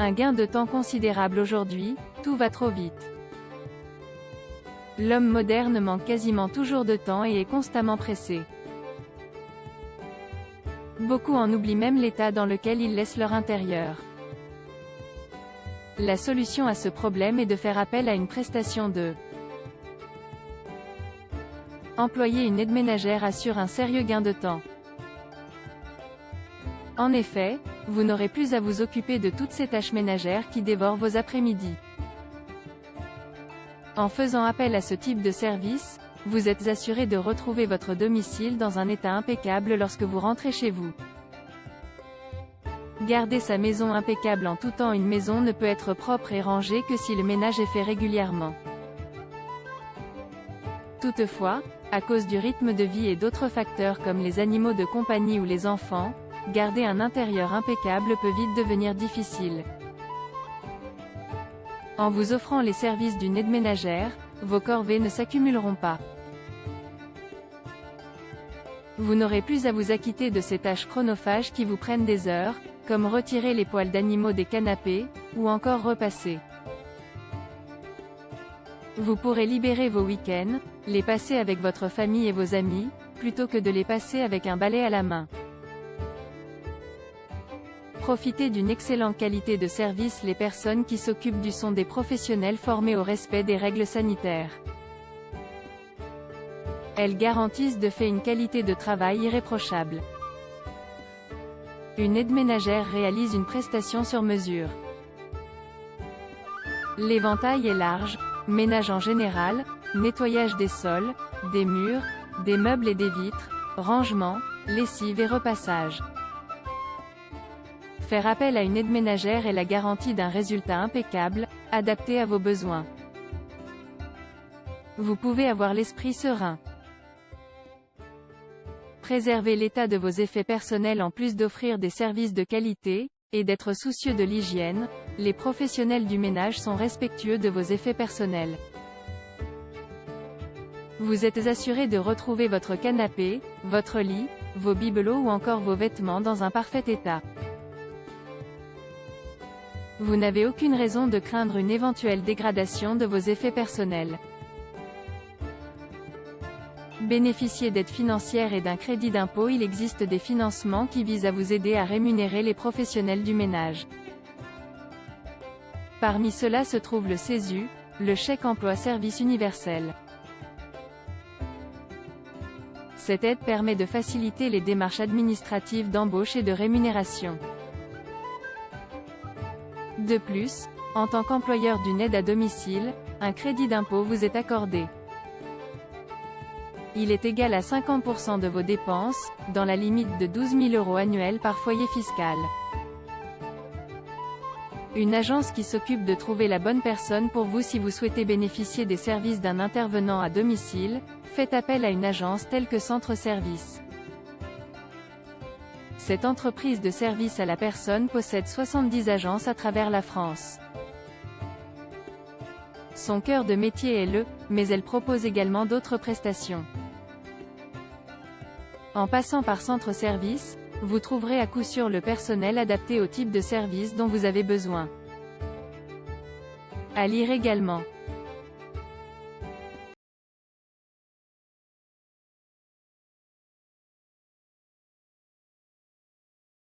Un gain de temps considérable aujourd'hui, tout va trop vite. L'homme moderne manque quasiment toujours de temps et est constamment pressé. Beaucoup en oublient même l'état dans lequel ils laissent leur intérieur. La solution à ce problème est de faire appel à une prestation de employer une aide ménagère assure un sérieux gain de temps. En effet, vous n'aurez plus à vous occuper de toutes ces tâches ménagères qui dévorent vos après-midi. En faisant appel à ce type de service, vous êtes assuré de retrouver votre domicile dans un état impeccable lorsque vous rentrez chez vous. Garder sa maison impeccable en tout temps. Une maison ne peut être propre et rangée que si le ménage est fait régulièrement. Toutefois, à cause du rythme de vie et d'autres facteurs comme les animaux de compagnie ou les enfants, garder un intérieur impeccable peut vite devenir difficile. En vous offrant les services d'une aide ménagère, vos corvées ne s'accumuleront pas. Vous n'aurez plus à vous acquitter de ces tâches chronophages qui vous prennent des heures, comme retirer les poils d'animaux des canapés, ou encore repasser. Vous pourrez libérer vos week-ends, les passer avec votre famille et vos amis, plutôt que de les passer avec un balai à la main. Profitez d'une excellente qualité de service. Les personnes qui s'occupent du sont des professionnels formés au respect des règles sanitaires. Elles garantissent de fait une qualité de travail irréprochable. Une aide ménagère réalise une prestation sur mesure. L'éventail est large: ménage en général, nettoyage des sols, des murs, des meubles et des vitres, rangement, lessive et repassage. Faire appel à une aide ménagère est la garantie d'un résultat impeccable, adapté à vos besoins. Vous pouvez avoir l'esprit serein. Préserver l'état de vos effets personnels. En plus d'offrir des services de qualité, et d'être soucieux de l'hygiène, les professionnels du ménage sont respectueux de vos effets personnels. Vous êtes assuré de retrouver votre canapé, votre lit, vos bibelots ou encore vos vêtements dans un parfait état. Vous n'avez aucune raison de craindre une éventuelle dégradation de vos effets personnels. Bénéficiez d'aides financières et d'un crédit d'impôt. Il existe des financements qui visent à vous aider à rémunérer les professionnels du ménage. Parmi ceux-là se trouve le CESU, le chèque emploi service universel. Cette aide permet de faciliter les démarches administratives d'embauche et de rémunération. De plus, en tant qu'employeur d'une aide à domicile, un crédit d'impôt vous est accordé. Il est égal à 50% de vos dépenses, dans la limite de 12 000 € annuels par foyer fiscal. Une agence qui s'occupe de trouver la bonne personne pour vous. Si vous souhaitez bénéficier des services d'un intervenant à domicile, faites appel à une agence telle que Centre Service. Cette entreprise de service à la personne possède 70 agences à travers la France. Son cœur de métier est mais elle propose également d'autres prestations. En passant par Centre Service, vous trouverez à coup sûr le personnel adapté au type de service dont vous avez besoin. À lire également.